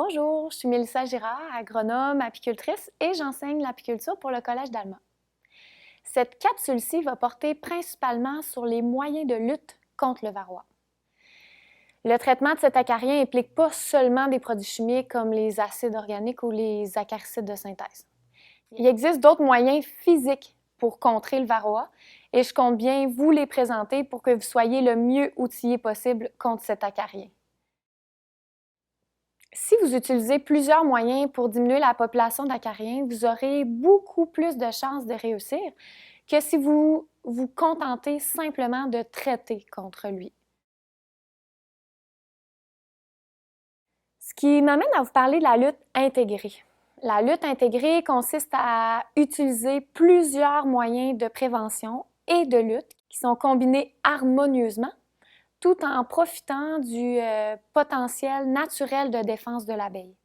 Bonjour, je suis Mélissa Girard, agronome, apicultrice et j'enseigne l'apiculture pour le Collège d'Alma. Cette capsule-ci va porter principalement sur les moyens de lutte contre le varroa. Le traitement de cet acarien n'implique pas seulement des produits chimiques comme les acides organiques ou les acaricides de synthèse. Il existe d'autres moyens physiques pour contrer le varroa et je compte bien vous les présenter pour que vous soyez le mieux outillé possible contre cet acarien. Si vous utilisez plusieurs moyens pour diminuer la population d'acariens, vous aurez beaucoup plus de chances de réussir que si vous vous contentez simplement de traiter contre lui. Ce qui m'amène à vous parler de la lutte intégrée. La lutte intégrée consiste à utiliser plusieurs moyens de prévention et de lutte qui sont combinés harmonieusement tout en profitant du potentiel naturel de défense de l'abeille.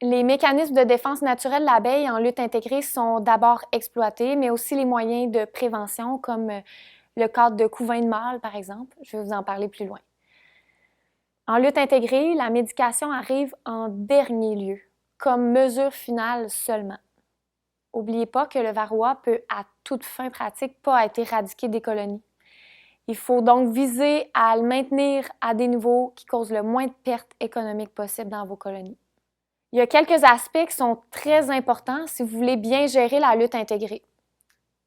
Les mécanismes de défense naturelle de l'abeille en lutte intégrée sont d'abord exploités, mais aussi les moyens de prévention comme le cadre de couvain de mâle, par exemple. Je vais vous en parler plus loin. En lutte intégrée, la médication arrive en dernier lieu, comme mesure finale seulement. N'oubliez pas que le varroa peut, à toute fin pratique, pas être éradiqué des colonies. Il faut donc viser à le maintenir à des niveaux qui causent le moins de pertes économiques possibles dans vos colonies. Il y a quelques aspects qui sont très importants si vous voulez bien gérer la lutte intégrée.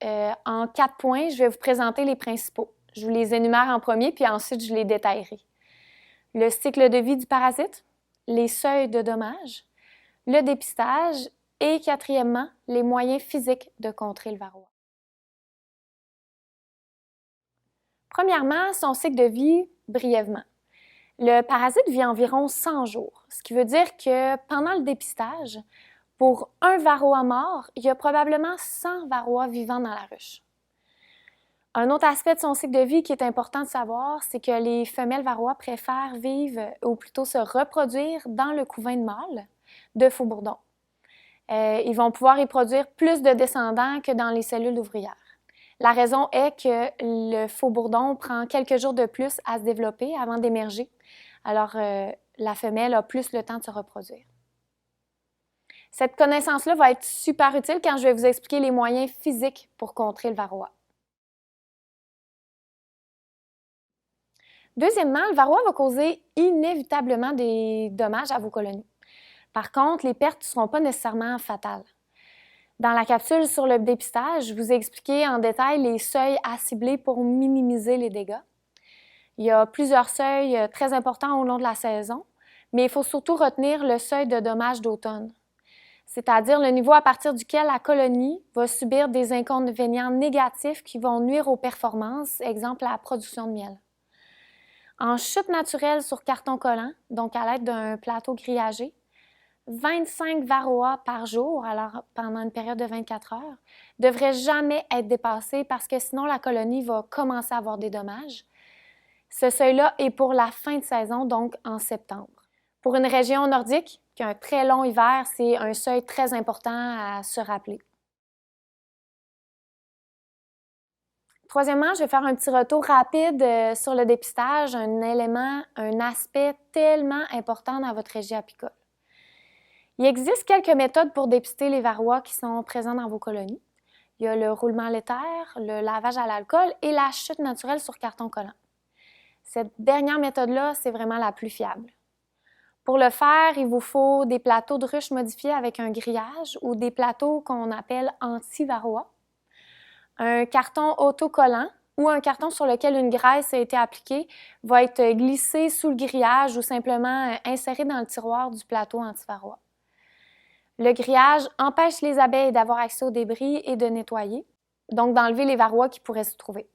En 4 points, je vais vous présenter les principaux. Je vous les énumère en premier, puis ensuite je les détaillerai. Le cycle de vie du parasite, les seuils de dommages, le dépistage et quatrièmement, les moyens physiques de contrer le varroa. Premièrement, son cycle de vie, brièvement. Le parasite vit environ 100 jours, ce qui veut dire que pendant le dépistage, pour un varroa mort, il y a probablement 100 varroas vivants dans la ruche. Un autre aspect de son cycle de vie qui est important de savoir, c'est que les femelles varroas préfèrent vivre, ou plutôt se reproduire dans le couvain de mâle de faux-bourdons. Ils vont pouvoir y produire plus de descendants que dans les cellules ouvrières. La raison est que le faux-bourdon prend quelques jours de plus à se développer avant d'émerger. Alors, la femelle a plus le temps de se reproduire. Cette connaissance-là va être super utile quand je vais vous expliquer les moyens physiques pour contrer le varroa. Deuxièmement, le varroa va causer inévitablement des dommages à vos colonies. Par contre, les pertes ne seront pas nécessairement fatales. Dans la capsule sur le dépistage, je vous ai expliqué en détail les seuils à cibler pour minimiser les dégâts. Il y a plusieurs seuils très importants au long de la saison, mais il faut surtout retenir le seuil de dommages d'automne, c'est-à-dire le niveau à partir duquel la colonie va subir des inconvénients négatifs qui vont nuire aux performances, exemple la production de miel. En chute naturelle sur carton collant, donc à l'aide d'un plateau grillagé, 25 varroas par jour, alors pendant une période de 24 heures, ne devrait jamais être dépassé parce que sinon la colonie va commencer à avoir des dommages. Ce seuil-là est pour la fin de saison, donc en septembre. Pour une région nordique qui a un très long hiver, c'est un seuil très important à se rappeler. Troisièmement, je vais faire un petit retour rapide sur le dépistage, un élément, un aspect tellement important dans votre régie apicole. Il existe quelques méthodes pour dépister les varroas qui sont présents dans vos colonies. Il y a le roulement laitaire, le lavage à l'alcool et la chute naturelle sur carton collant. Cette dernière méthode-là, c'est vraiment la plus fiable. Pour le faire, il vous faut des plateaux de ruche modifiés avec un grillage ou des plateaux qu'on appelle anti-varroa, un carton autocollant ou un carton sur lequel une graisse a été appliquée va être glissé sous le grillage ou simplement inséré dans le tiroir du plateau anti-varroa. Le grillage empêche les abeilles d'avoir accès aux débris et de nettoyer, donc d'enlever les varroas qui pourraient se trouver.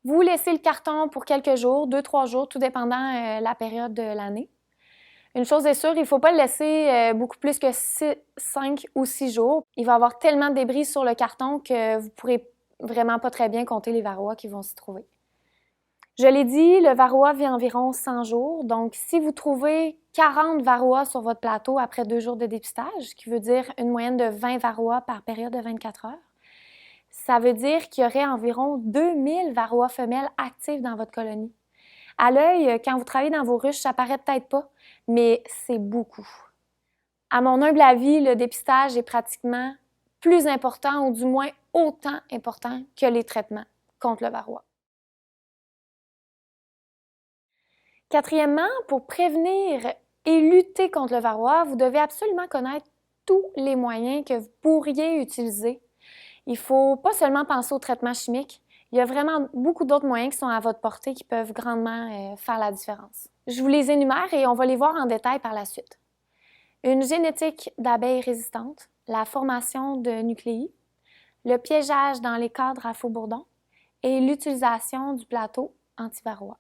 Vous laissez le carton pour quelques jours, 2-3 jours, tout dépendant la période de l'année. Une chose est sûre, il ne faut pas le laisser beaucoup plus que 5 ou 6 jours. Il va y avoir tellement de débris sur le carton que vous ne pourrez vraiment pas très bien compter les varroas qui vont s'y trouver. Je l'ai dit, le varroa vit environ 100 jours, donc si vous trouvez 40 varroas sur votre plateau après 2 jours de dépistage, ce qui veut dire une moyenne de 20 varroas par période de 24 heures, ça veut dire qu'il y aurait environ 2000 varroas femelles actives dans votre colonie. À l'œil, quand vous travaillez dans vos ruches, ça paraît peut-être pas, mais c'est beaucoup. À mon humble avis, le dépistage est pratiquement plus important, ou du moins autant important que les traitements contre le varroa. Quatrièmement, pour prévenir et lutter contre le varroa, vous devez absolument connaître tous les moyens que vous pourriez utiliser. Il ne faut pas seulement penser aux traitements chimiques. Il y a vraiment beaucoup d'autres moyens qui sont à votre portée qui peuvent grandement faire la différence. Je vous les énumère et on va les voir en détail par la suite. Une génétique d'abeilles résistantes, la formation de nucléi, le piégeage dans les cadres à faux bourdons et l'utilisation du plateau anti-varroa.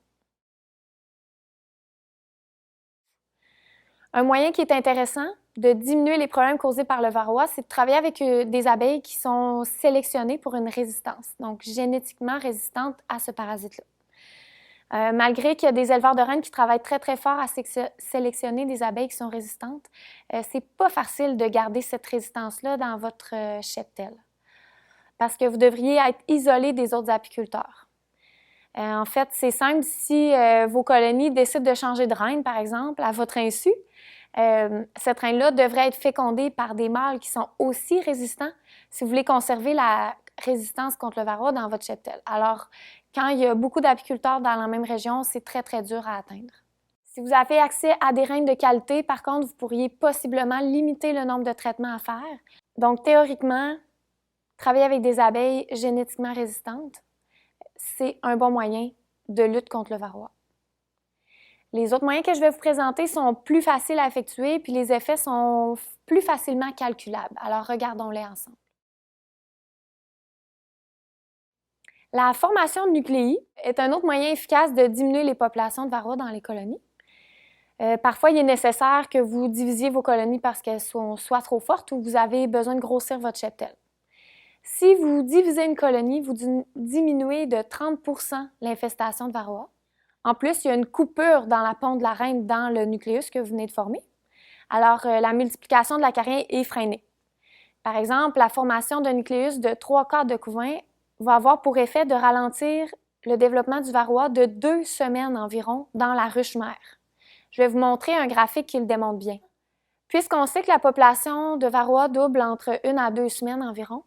Un moyen qui est intéressant de diminuer les problèmes causés par le varroa, c'est de travailler avec des abeilles qui sont sélectionnées pour une résistance, donc génétiquement résistantes à ce parasite-là. Malgré qu'il y a des éleveurs de reines qui travaillent très, très fort à sélectionner des abeilles qui sont résistantes, c'est pas facile de garder cette résistance-là dans votre cheptel, parce que vous devriez être isolé des autres apiculteurs. En fait, c'est simple, si vos colonies décident de changer de reine, par exemple, à votre insu, cette reine-là devrait être fécondée par des mâles qui sont aussi résistants si vous voulez conserver la résistance contre le varroa dans votre cheptel. Alors, quand il y a beaucoup d'apiculteurs dans la même région, c'est très, très dur à atteindre. Si vous avez accès à des reines de qualité, par contre, vous pourriez possiblement limiter le nombre de traitements à faire. Donc, théoriquement, travailler avec des abeilles génétiquement résistantes, c'est un bon moyen de lutte contre le varroa. Les autres moyens que je vais vous présenter sont plus faciles à effectuer, puis les effets sont plus facilement calculables. Alors, regardons-les ensemble. La formation de nucléi est un autre moyen efficace de diminuer les populations de varroa dans les colonies. Parfois, il est nécessaire que vous divisiez vos colonies parce qu'elles sont soit trop fortes ou vous avez besoin de grossir votre cheptel. Si vous divisez une colonie, vous diminuez de 30% l'infestation de varroa. En plus, il y a une coupure dans la ponte de la reine dans le nucléus que vous venez de former. Alors, la multiplication de l'acariens est freinée. Par exemple, la formation d'un nucléus de 3/4 de couvain va avoir pour effet de ralentir le développement du varroa de 2 semaines environ dans la ruche mère. Je vais vous montrer un graphique qui le démontre bien. Puisqu'on sait que la population de varroa double entre 1 à 2 semaines environ,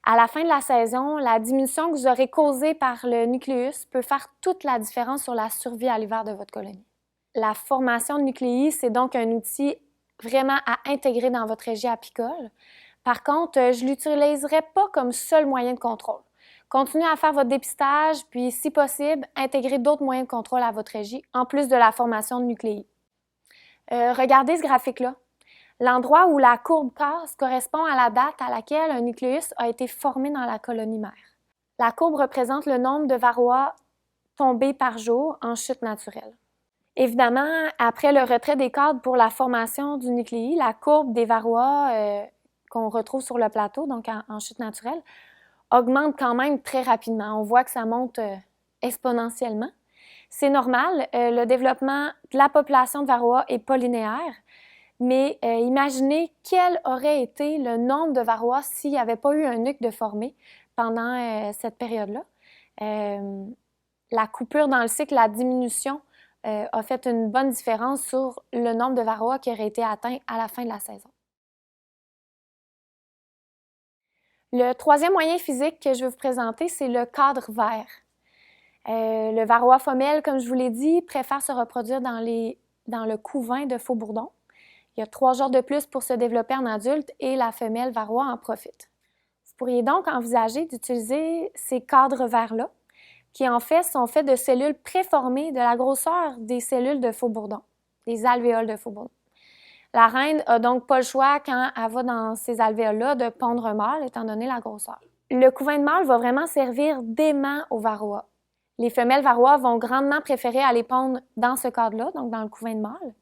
à la fin de la saison, la diminution que vous aurez causée par le nucléus peut faire toute la différence sur la survie à l'hiver de votre colonie. La formation de nucléi, c'est donc un outil vraiment à intégrer dans votre régie apicole. Par contre, je ne l'utiliserai pas comme seul moyen de contrôle. Continuez à faire votre dépistage, puis si possible, intégrez d'autres moyens de contrôle à votre régie, en plus de la formation de nucléi. Regardez ce graphique-là. L'endroit où la courbe casse correspond à la date à laquelle un nucléus a été formé dans la colonie mère. La courbe représente le nombre de varroa tombés par jour en chute naturelle. Évidemment, après le retrait des cadres pour la formation du nucléi, la courbe des varroa qu'on retrouve sur le plateau, donc en chute naturelle, augmente quand même très rapidement. On voit que ça monte exponentiellement. C'est normal, le développement de la population de varroa n'est pas linéaire, mais imaginez quel aurait été le nombre de varroa s'il n'y avait pas eu un nuc de formé pendant cette période-là. La coupure dans le cycle, la diminution a fait une bonne différence sur le nombre de varroa qui aurait été atteint à la fin de la saison. Le troisième moyen physique que je vais vous présenter, c'est le cadre vert. Le varroa femelle, comme je vous l'ai dit, préfère se reproduire dans le couvain de faux bourdons. Il y a 3 jours de plus pour se développer en adulte et la femelle varroa en profite. Vous pourriez donc envisager d'utiliser ces cadres verts-là, qui en fait sont faits de cellules préformées de la grosseur des cellules de faux bourdons, des alvéoles de faux bourdons. La reine n'a donc pas le choix, quand elle va dans ces alvéoles-là, de pondre un mâle, étant donné la grosseur. Le couvain de mâle va vraiment servir d'aimant au varroa. Les femelles varroa vont grandement préférer aller pondre dans ce cadre-là, donc dans le couvain de mâle.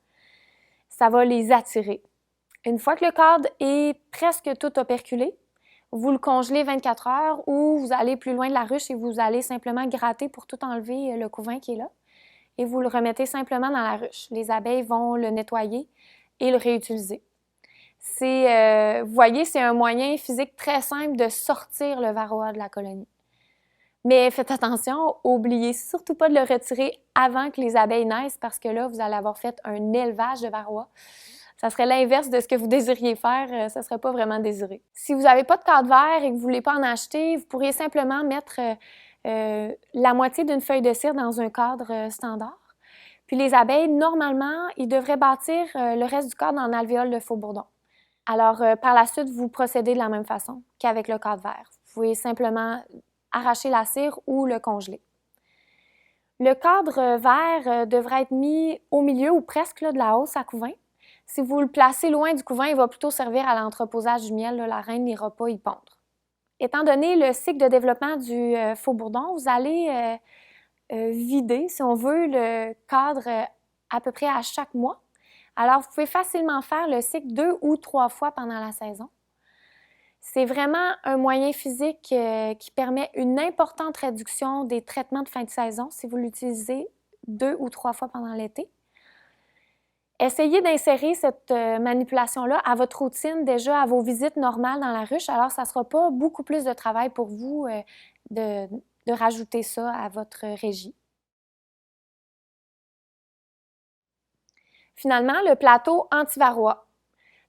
Ça va les attirer. Une fois que le cadre est presque tout operculé, vous le congelez 24 heures ou vous allez plus loin de la ruche et vous allez simplement gratter pour tout enlever le couvain qui est là et vous le remettez simplement dans la ruche. Les abeilles vont le nettoyer et le réutiliser. Vous voyez, c'est un moyen physique très simple de sortir le varroa de la colonie. Mais faites attention, n'oubliez surtout pas de le retirer avant que les abeilles naissent parce que là, vous allez avoir fait un élevage de varroa. Ça serait l'inverse de ce que vous désiriez faire, ça ne serait pas vraiment désiré. Si vous n'avez pas de cadre vert et que vous ne voulez pas en acheter, vous pourriez simplement mettre la moitié d'une feuille de cire dans un cadre standard. Puis les abeilles, normalement, ils devraient bâtir le reste du cadre en alvéole de faux bourdon. Alors, par la suite, vous procédez de la même façon qu'avec le cadre vert. Vous pouvez simplement arracher la cire ou le congeler. Le cadre vert devrait être mis au milieu ou presque là, de la hausse à couvain. Si vous le placez loin du couvain, il va plutôt servir à l'entreposage du miel. Là, la reine n'ira pas y pondre. Étant donné le cycle de développement du faux bourdon, vous allez vider, si on veut, le cadre à peu près à chaque mois. Alors, vous pouvez facilement faire le cycle 2 ou 3 fois pendant la saison. C'est vraiment un moyen physique qui permet une importante réduction des traitements de fin de saison si vous l'utilisez 2 ou 3 fois pendant l'été. Essayez d'insérer cette manipulation-là à votre routine, déjà à vos visites normales dans la ruche. Alors, ça ne sera pas beaucoup plus de travail pour vous de rajouter ça à votre régie. Finalement, le plateau anti-varroa.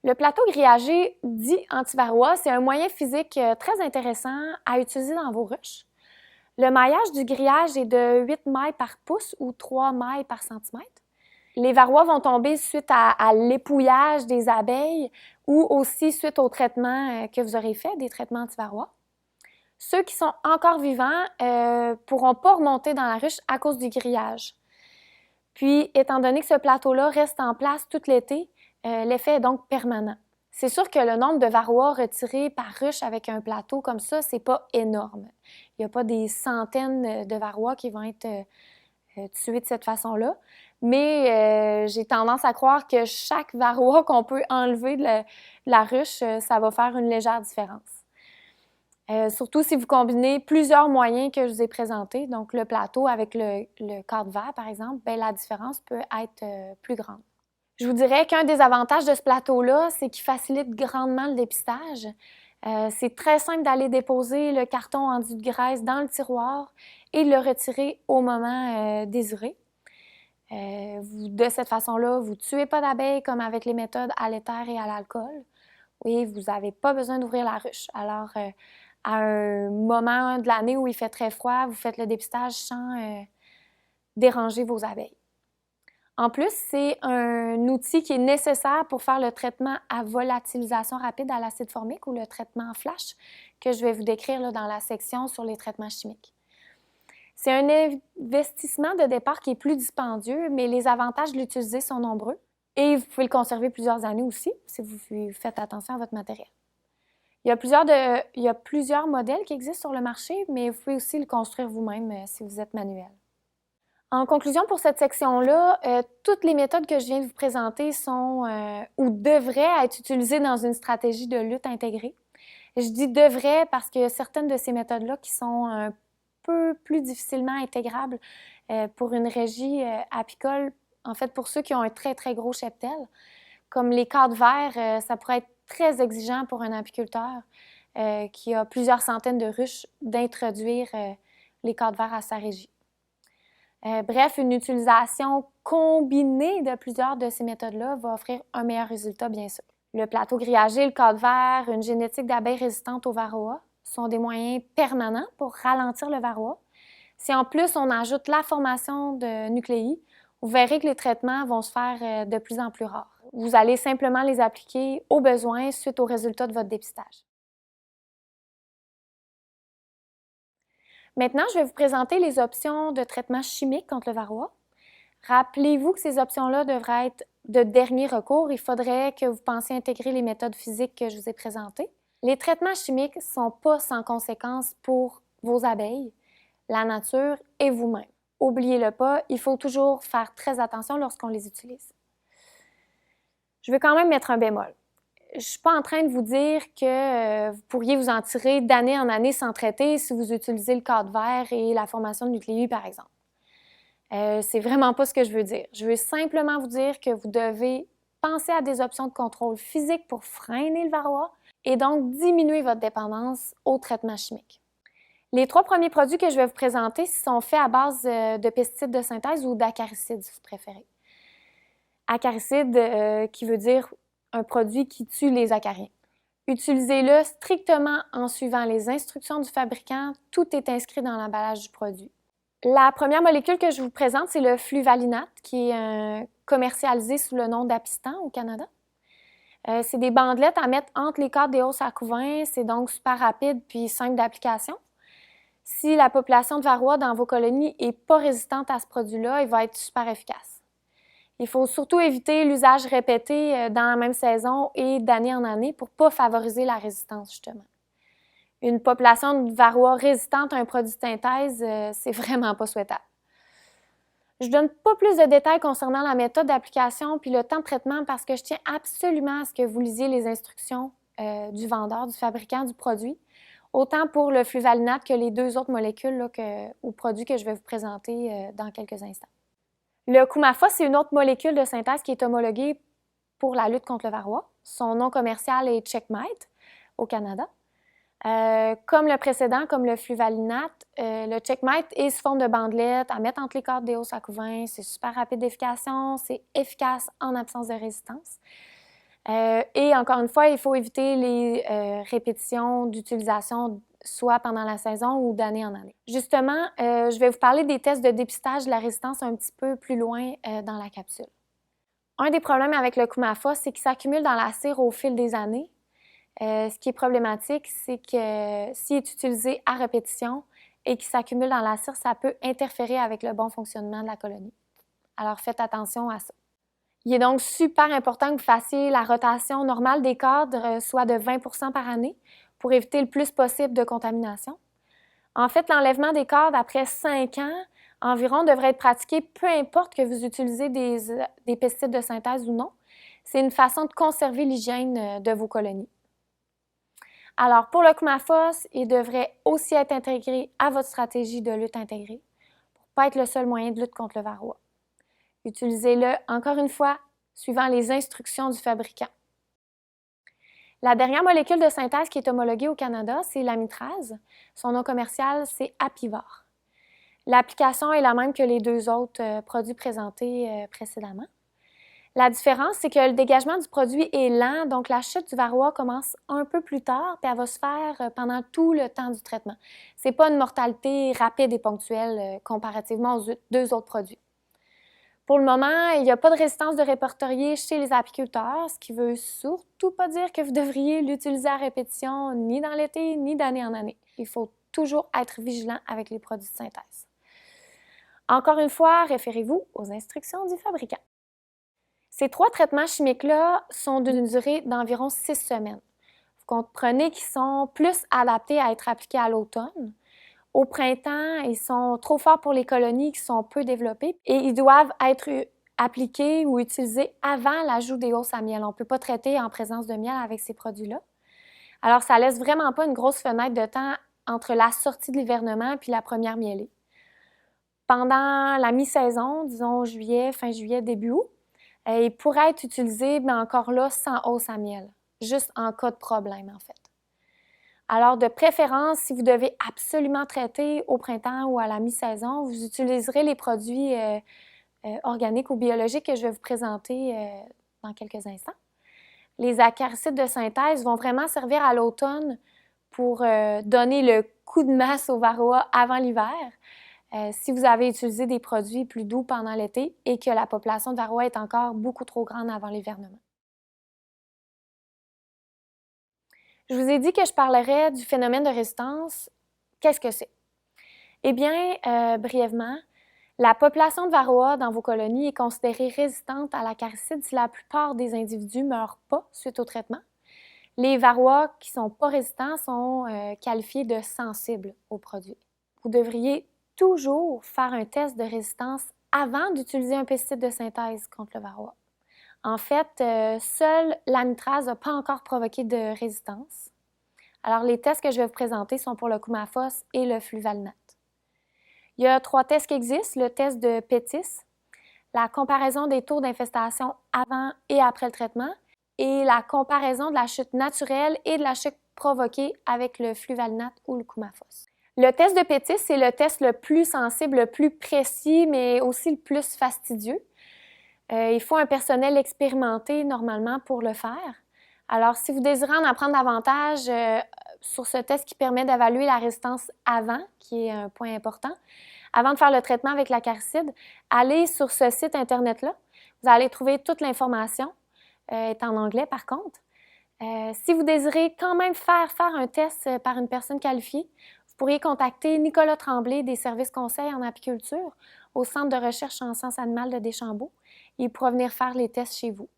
Le plateau grillagé dit anti-varroa, c'est un moyen physique très intéressant à utiliser dans vos ruches. Le maillage du grillage est de 8 mailles par pouce ou 3 mailles par centimètre. Les varrois vont tomber suite à l'épouillage des abeilles ou aussi suite au traitement que vous aurez fait, des traitements anti-varroa. Ceux qui sont encore vivants ne pourront pas remonter dans la ruche à cause du grillage. Puis, étant donné que ce plateau-là reste en place tout l'été, l'effet est donc permanent. C'est sûr que le nombre de varrois retirés par ruche avec un plateau comme ça, c'est pas énorme. Il n'y a pas des centaines de varrois qui vont être tués de cette façon-là, mais j'ai tendance à croire que chaque varroa qu'on peut enlever de la ruche, ça va faire une légère différence. Surtout si vous combinez plusieurs moyens que je vous ai présentés, donc le plateau avec le cadre vert, par exemple, bien, la différence peut être plus grande. Je vous dirais qu'un des avantages de ce plateau-là, c'est qu'il facilite grandement le dépistage. C'est très simple d'aller déposer le carton enduit de graisse dans le tiroir et de le retirer au moment désiré. De cette façon-là, vous ne tuez pas d'abeilles comme avec les méthodes à l'éther et à l'alcool. Oui, vous n'avez pas besoin d'ouvrir la ruche. Alors, à un moment de l'année où il fait très froid, vous faites le dépistage sans déranger vos abeilles. En plus, c'est un outil qui est nécessaire pour faire le traitement à volatilisation rapide à l'acide formique ou le traitement flash que je vais vous décrire là, dans la section sur les traitements chimiques. C'est un investissement de départ qui est plus dispendieux, mais les avantages de l'utiliser sont nombreux et vous pouvez le conserver plusieurs années aussi si vous faites attention à votre matériel. Il y a plusieurs modèles qui existent sur le marché, mais vous pouvez aussi le construire vous-même si vous êtes manuel. En conclusion, pour cette section-là, toutes les méthodes que je viens de vous présenter sont ou devraient être utilisées dans une stratégie de lutte intégrée. Je dis devraient parce qu'il y a certaines de ces méthodes-là qui sont un peu plus difficilement intégrables pour une régie apicole, en fait pour ceux qui ont un très, très gros cheptel. Comme les cadres verts, ça pourrait être très exigeant pour un apiculteur qui a plusieurs centaines de ruches d'introduire les cadres verts à sa régie. Bref, une utilisation combinée de plusieurs de ces méthodes-là va offrir un meilleur résultat, bien sûr. Le plateau grillagé, le cadre vert, une génétique d'abeilles résistante au varroa sont des moyens permanents pour ralentir le varroa. Si en plus on ajoute la formation de nucléi, vous verrez que les traitements vont se faire de plus en plus rares. Vous allez simplement les appliquer au besoin suite aux résultats de votre dépistage. Maintenant, je vais vous présenter les options de traitement chimique contre le varroa. Rappelez-vous que ces options-là devraient être de dernier recours. Il faudrait que vous pensiez intégrer les méthodes physiques que je vous ai présentées. Les traitements chimiques ne sont pas sans conséquences pour vos abeilles, la nature et vous-même. Oubliez-le pas, il faut toujours faire très attention lorsqu'on les utilise. Je veux quand même mettre un bémol. Je ne suis pas en train de vous dire que vous pourriez vous en tirer d'année en année sans traiter si vous utilisez le cadre vert et la formation de nucléi, par exemple. C'est vraiment pas ce que je veux dire. Je veux simplement vous dire que vous devez penser à des options de contrôle physique pour freiner le varroa et donc diminuer votre dépendance au traitement chimique. Les 3 premiers produits que je vais vous présenter sont faits à base de pesticides de synthèse ou d'acaricides, si vous préférez. Acaricide, qui veut dire un produit qui tue les acariens. Utilisez-le strictement en suivant les instructions du fabricant. Tout est inscrit dans l'emballage du produit. La première molécule que je vous présente, c'est le fluvalinate, qui est commercialisé sous le nom d'Apistan au Canada. C'est des bandelettes à mettre entre les cadres des hausses à couvain. C'est donc super rapide puis simple d'application. Si la population de varroa dans vos colonies n'est pas résistante à ce produit-là, il va être super efficace. Il faut surtout éviter l'usage répété dans la même saison et d'année en année pour ne pas favoriser la résistance, justement. Une population de varroa résistante à un produit de synthèse, c'est vraiment pas souhaitable. Je ne donne pas plus de détails concernant la méthode d'application puis le temps de traitement parce que je tiens absolument à ce que vous lisiez les instructions du vendeur, du fabricant du produit, autant pour le fluvalinate que les deux autres molécules là, ou produits que je vais vous présenter dans quelques instants. Le Coumaphos, c'est une autre molécule de synthèse qui est homologuée pour la lutte contre le varroa. Son nom commercial est Checkmate au Canada. Comme le précédent, comme le fluvalinate, le Checkmate est sous forme de bandelette à mettre entre les cordes des hausses à couvain. C'est super rapide d'efficacité, c'est efficace en absence de résistance. Et encore une fois, il faut éviter les répétitions d'utilisation soit pendant la saison ou d'année en année. Justement, je vais vous parler des tests de dépistage de la résistance un petit peu plus loin dans la capsule. Un des problèmes avec le Coumaphos, c'est qu'il s'accumule dans la cire au fil des années. Ce qui est problématique, c'est que s'il est utilisé à répétition et qu'il s'accumule dans la cire, ça peut interférer avec le bon fonctionnement de la colonie. Alors, faites attention à ça. Il est donc super important que vous fassiez la rotation normale des cadres, soit de 20% par année, pour éviter le plus possible de contamination. En fait, l'enlèvement des cadres après 5 ans environ devrait être pratiqué peu importe que vous utilisez des pesticides de synthèse ou non. C'est une façon de conserver l'hygiène de vos colonies. Alors, pour le Coumaphos, il devrait aussi être intégré à votre stratégie de lutte intégrée pour ne pas être le seul moyen de lutte contre le varroa. Utilisez-le, encore une fois, suivant les instructions du fabricant. La dernière molécule de synthèse qui est homologuée au Canada, c'est l'amitrase. Son nom commercial, c'est Apivor. L'application est la même que les deux autres produits présentés précédemment. La différence, c'est que le dégagement du produit est lent, donc la chute du varroa commence un peu plus tard, puis elle va se faire pendant tout le temps du traitement. Ce n'est pas une mortalité rapide et ponctuelle comparativement aux deux autres produits. Pour le moment, il n'y a pas de résistance de répertoriée chez les apiculteurs, ce qui ne veut surtout pas dire que vous devriez l'utiliser à répétition ni dans l'été, ni d'année en année. Il faut toujours être vigilant avec les produits de synthèse. Encore une fois, référez-vous aux instructions du fabricant. Ces 3 traitements chimiques-là sont d'une durée d'environ 6 semaines. Vous comprenez qu'ils sont plus adaptés à être appliqués à l'automne. Au printemps, ils sont trop forts pour les colonies qui sont peu développées et ils doivent être appliqués ou utilisés avant l'ajout des hausses à miel. On ne peut pas traiter en présence de miel avec ces produits-là. Alors, ça ne laisse vraiment pas une grosse fenêtre de temps entre la sortie de l'hivernement et la première mielée. Pendant la mi-saison, disons juillet, fin juillet, début août, il pourrait être utilisé, mais encore là, sans hausse à miel, juste en cas de problème, en fait. Alors, de préférence, si vous devez absolument traiter au printemps ou à la mi-saison, vous utiliserez les produits organiques ou biologiques que je vais vous présenter dans quelques instants. Les acaricides de synthèse vont vraiment servir à l'automne pour donner le coup de masse au varroa avant l'hiver. Si vous avez utilisé des produits plus doux pendant l'été et que la population de varroa est encore beaucoup trop grande avant l'hivernement. Je vous ai dit que je parlerais du phénomène de résistance. Qu'est-ce que c'est? Eh bien, brièvement, la population de varroa dans vos colonies est considérée résistante à l'acaricide si la plupart des individus ne meurent pas suite au traitement. Les varroas qui ne sont pas résistants sont qualifiés de sensibles aux produits. Vous devriez toujours faire un test de résistance avant d'utiliser un pesticide de synthèse contre le varroa. En fait, seule l'amitrase n'a pas encore provoqué de résistance. Alors, les tests que je vais vous présenter sont pour le Coumaphos et le fluvalinate. Il y a 3 tests qui existent. Le test de Pettis, la comparaison des taux d'infestation avant et après le traitement et la comparaison de la chute naturelle et de la chute provoquée avec le fluvalinate ou le Coumaphos. Le test de Pettis, c'est le test le plus sensible, le plus précis, mais aussi le plus fastidieux. Il faut un personnel expérimenté normalement pour le faire. Alors, si vous désirez en apprendre davantage sur ce test qui permet d'évaluer la résistance avant, qui est un point important, avant de faire le traitement avec l'acaricide, allez sur ce site Internet-là. Vous allez trouver toute l'information, est en anglais par contre. Si vous désirez quand même faire un test par une personne qualifiée, vous pourriez contacter Nicolas Tremblay des services conseils en apiculture au Centre de recherche en sciences animales de Deschambault. Il pourra venir faire les tests chez vous.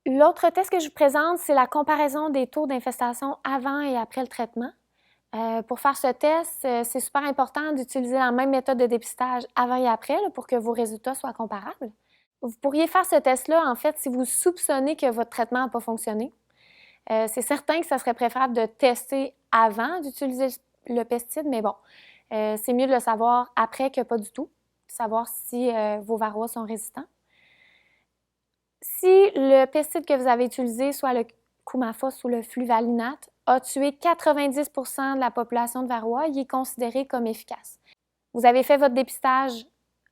L'autre test que je vous présente, c'est la comparaison des taux d'infestation avant et après le traitement. Pour faire ce test, c'est super important d'utiliser la même méthode de dépistage avant et après là, pour que vos résultats soient comparables. Vous pourriez faire ce test-là, en fait, si vous soupçonnez que votre traitement n'a pas fonctionné. C'est certain que ça serait préférable de tester avant d'utiliser le pesticide, mais bon, c'est mieux de le savoir après que pas du tout, savoir si vos varroas sont résistants. Si le pesticide que vous avez utilisé, soit le Coumaphos ou le fluvalinate, a tué 90 % de la population de varroa, il est considéré comme efficace. Vous avez fait votre dépistage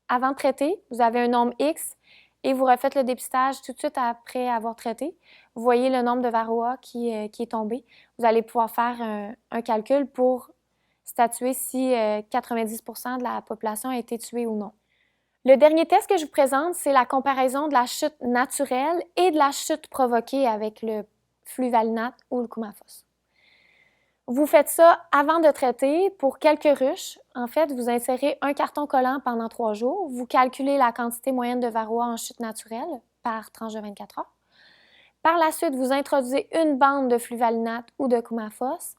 avant de traiter, vous avez un nombre X et vous refaites le dépistage tout de suite après avoir traité. Vous voyez le nombre de varroa qui est tombé. Vous allez pouvoir faire un calcul pour statuer si 90 % de la population a été tuée ou non. Le dernier test que je vous présente, c'est la comparaison de la chute naturelle et de la chute provoquée avec le fluvalinate ou le Coumaphos. Vous faites ça avant de traiter pour quelques ruches. En fait, vous insérez un carton collant pendant 3 jours. Vous calculez la quantité moyenne de varroa en chute naturelle par tranche de 24 heures. Par la suite, vous introduisez une bande de fluvalinate ou de Coumaphos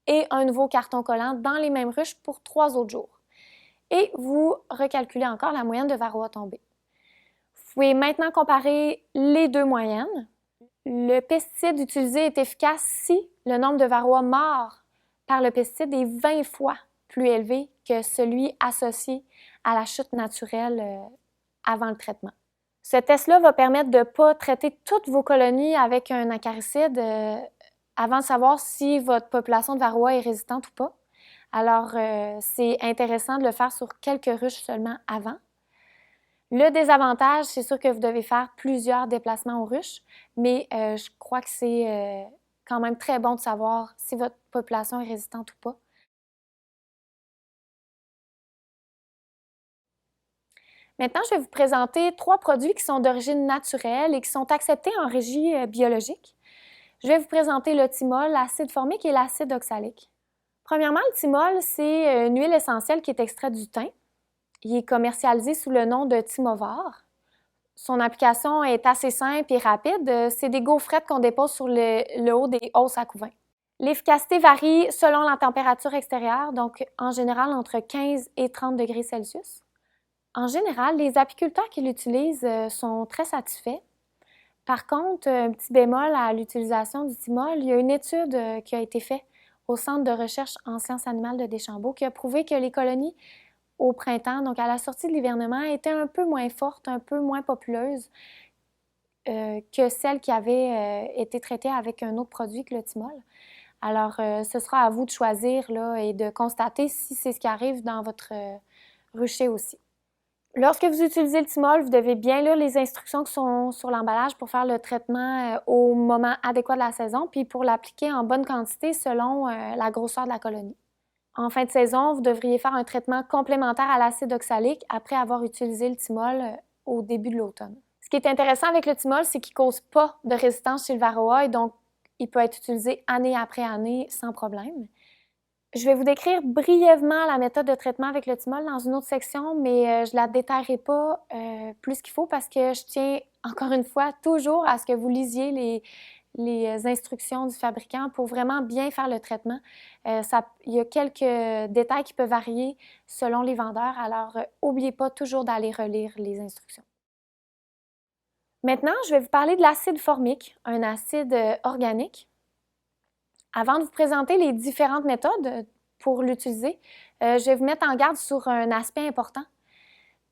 et un nouveau carton collant dans les mêmes ruches pour 3 autres jours. Et vous recalculez encore la moyenne de varroa tombée. Vous pouvez maintenant comparer les deux moyennes. Le pesticide utilisé est efficace si le nombre de varroa morts par le pesticide est 20 fois plus élevé que celui associé à la chute naturelle avant le traitement. Ce test-là va permettre de ne pas traiter toutes vos colonies avec un acaricide avant de savoir si votre population de varroa est résistante ou pas. Alors, c'est intéressant de le faire sur quelques ruches seulement avant. Le désavantage, c'est sûr que vous devez faire plusieurs déplacements aux ruches, mais je crois que c'est quand même très bon de savoir si votre population est résistante ou pas. Maintenant, je vais vous présenter 3 produits qui sont d'origine naturelle et qui sont acceptés en régie biologique. Je vais vous présenter le thymol, l'acide formique et l'acide oxalique. Premièrement, le thymol, c'est une huile essentielle qui est extraite du thym. Il est commercialisé sous le nom de Thymovar. Son application est assez simple et rapide. C'est des gaufrettes qu'on dépose sur le haut des hausses à couvain. L'efficacité varie selon la température extérieure, donc en général entre 15 et 30 degrés Celsius. En général, les apiculteurs qui l'utilisent sont très satisfaits. Par contre, un petit bémol à l'utilisation du thymol, il y a une étude qui a été faite au Centre de recherche en sciences animales de Deschambault qui a prouvé que les colonies au printemps, donc à la sortie de l'hivernement, étaient un peu moins fortes, un peu moins populeuses que celles qui avaient été traitées avec un autre produit que le thymol. Alors, ce sera à vous de choisir là, et de constater si c'est ce qui arrive dans votre rucher aussi. Lorsque vous utilisez le thymol, vous devez bien lire les instructions qui sont sur l'emballage pour faire le traitement au moment adéquat de la saison, puis pour l'appliquer en bonne quantité selon la grosseur de la colonie. En fin de saison, vous devriez faire un traitement complémentaire à l'acide oxalique après avoir utilisé le thymol au début de l'automne. Ce qui est intéressant avec le thymol, c'est qu'il ne cause pas de résistance chez le varroa et donc il peut être utilisé année après année sans problème. Je vais vous décrire brièvement la méthode de traitement avec le thymol dans une autre section, mais je ne la détaillerai pas plus qu'il faut parce que je tiens, encore une fois, toujours à ce que vous lisiez les instructions du fabricant pour vraiment bien faire le traitement. Il y a quelques détails qui peuvent varier selon les vendeurs, alors n'oubliez pas toujours d'aller relire les instructions. Maintenant, je vais vous parler de l'acide formique, un acide organique. Avant de vous présenter les différentes méthodes pour l'utiliser, je vais vous mettre en garde sur un aspect important.